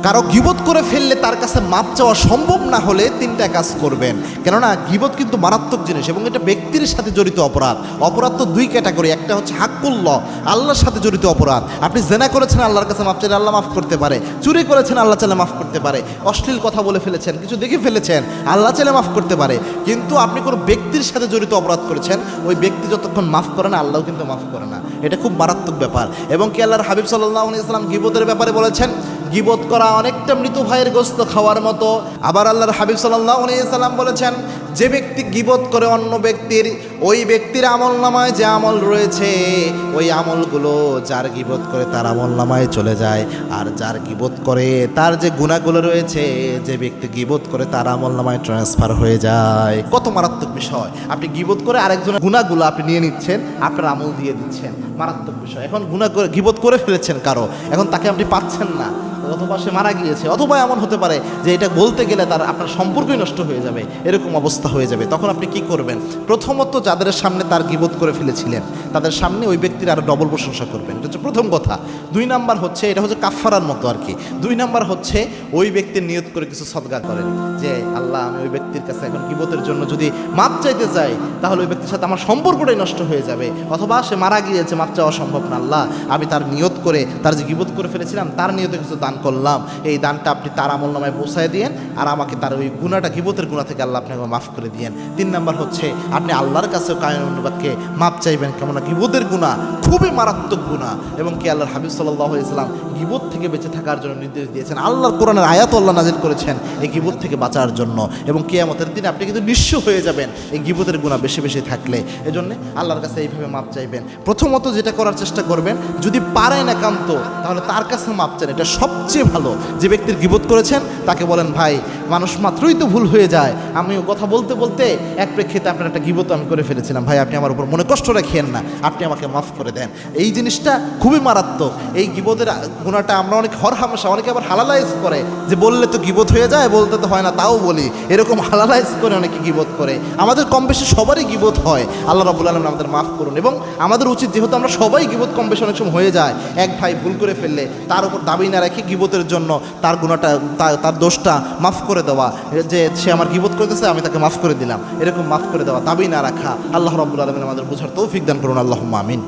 কারো গীবত করে ফেললে তার কাছে মাপ চাওয়া সম্ভব না হলে তিনটা কাজ করবেন। কেননা গীবত কিন্তু মারাত্মক জিনিস এবং এটা ব্যক্তির সাথে জড়িত অপরাধ। অপরাধ তো দুই ক্যাটাগরি, একটা হচ্ছে হাক্কুল্লাহ, আল্লাহর সাথে জড়িত অপরাধ। আপনি জেনা করেছেন, আল্লাহর কাছে মাপ চাইলে আল্লাহ মাফ করতে পারে। চুরি করেছেন, আল্লাহ চাইলে মাফ করতে পারে। অশ্লীল কথা বলে ফেলেছেন, কিছু দেখে ফেলেছেন, আল্লাহ চাইলে মাফ করতে পারে। কিন্তু আপনি কোনো ব্যক্তির সাথে জড়িত অপরাধ করেছেন, ওই ব্যক্তি যতক্ষণ মাফ করে না, আল্লাহও কিন্তু মাফ করে না। এটা খুব মারাত্মক ব্যাপার। এবং কি আল্লাহর হাবিব সাল্লাল্লাহু আলাইহি ওয়াসাল্লাম গীবতের ব্যাপারে বলেছেন, গীবত করা অনেকটা মৃত ভাইয়ের গোশত খাওয়ার মতো। আবার আল্লাহর হাবিব সাল্লাল্লাহু আলাইহি ওয়াসাল্লাম বলেছেন, যে ব্যক্তি গীবত করে অন্য ব্যক্তির, ওই ব্যক্তির আমলনামায় যে আমল রয়েছে, ওই আমলগুলো যার গীবত করে তার আমলনামায় চলে যায়। আর যার গীবত করে তার যে গুনাহগুলো রয়েছে, যে ব্যক্তি গীবত করে তার আমলনামায় ট্রান্সফার হয়ে যায়। কত মারাত্মক বিষয়! আপনি গীবত করে আরেকজনের গুনাহগুলো আপনি নিয়ে নিচ্ছেন, আপনার আমল দিয়ে দিচ্ছেন। মারাত্মক বিষয়। এখন গুনাহ করে গীবত করে ফেলেছেন কারো, এখন তাকে আপনি পাচ্ছেন না, অথবা সে মারা গিয়েছে, অথবা এমন হতে পারে যে এটা বলতে গেলে তার আপনার সম্পর্কই নষ্ট হয়ে যাবে, এরকম অবস্থা হয়ে যাবে। তখন আপনি কি করবেন? প্রথমত যাদের সামনে তার গীবত করে ফেলেছিলেন, তাদের সামনে ওই ব্যক্তির আরও ডবল প্রশংসা করবেন। এটা হচ্ছে প্রথম কথা। দুই নাম্বার হচ্ছে, এটা হচ্ছে কাফফারার মতো আর কি। দুই নাম্বার হচ্ছে ওই ব্যক্তির নিয়ত করে কিছু সদকা করেন, যে আল্লাহ, আমি ওই ব্যক্তির কাছে এখন গীবতের জন্য যদি মাপ চাইতে যাই, তাহলে ওই ব্যক্তির সাথে আমার সম্পর্কটাই নষ্ট হয়ে যাবে। অথবা সে মারা গিয়েছে, মাপ চাওয়া সম্ভব না, আল্লাহ আমি তার নিয়ত করে, তার যে গীবত করে ফেলেছিলাম তার নিয়তে কিছু দান করলাম, এই দানটা আপনি তার আমলনামায় পৌঁছায় দিয়েন, আর আমাকে তার ওই গুনাহটা, গীবতের গুনাহ থেকে আল্লাহ আপনি মাফ করে দিয়েন। তিন নাম্বার হচ্ছে আপনি আল্লাহর কাছেও কায়মুল বাক্যে মাপ চাইবেন, কেননা গীবতের গুনাহ খুবই মারাত্মক গুনাহ। এবং কি আল্লাহর হাবিব সাল্লাল্লাহু আলাইহি ওয়াসাল্লাম গীবত থেকে বেঁচে থাকার জন্য নির্দেশ দিয়েছেন। আল্লাহর কোরআনের আয়াত আল্লাহ নাযিল করেছেন এই গীবত থেকে বাঁচার জন্য। এবং কিয়ামতের দিনে আপনি কিন্তু নিঃস্ব হয়ে যাবেন এই গীবতের গুনাহ বেশি বেশি থাকলে। এজন্য আল্লাহর কাছে এইভাবে মাপ চাইবেন। প্রথমত যেটা করার চেষ্টা করবেন, যদি পারেন একান্ত, তাহলে তার কাছে মাপ চান, এটা সবচেয়ে ভালো। যে ব্যক্তির গীবত করেছেন তাকে বলেন, ভাই মানুষ মাত্রই তো ভুল হয়ে যায়, আমিও কথা বলতে বলতে এক প্রেক্ষিতে আপনার একটা গীবত আমি করে ফেলেছিলাম, ভাই আপনি আমার উপর মনে কষ্ট রাখিয়েন না, আপনি আমাকে মাফ করে দেন। এই জিনিসটা খুবই মারাত্মক। এই গীবতের গুনাহটা আমরা অনেক হরহামেশা, অনেকে আবার হালালাইজ করে, যে বললে তো গীবত হয়ে যায়, বলতে তো হয় না, তাও বলি, এরকম হালালাইজ করে অনেকে গীবত করে। আমাদের কম বেশি সবারই গীবত হয়। আল্লাহ রাব্বুল আলামিন আমাদের মাফ করুন। এবং আমাদের উচিত, যেহেতু আমরা সবাই গীবত কম বেশি অনেক সময় হয়ে যায়, এক ভাই ভুল করে ফেললে তার উপর দাবি না রেখে গীবতের জন্য তার গুনাহটা, তার দোষটা মাফ করে দেওয়া, যে সে আমার গীবত করতেছে আমি তাকে মাফ করে দিলাম, এরকম মাফ করে দেওয়া, দাবি না রাখা। আল্লাহ রাব্বুল আলামিন আমাদের বোঝার তৌফিক দান করুন। আল্লাহুম্মা আমিন।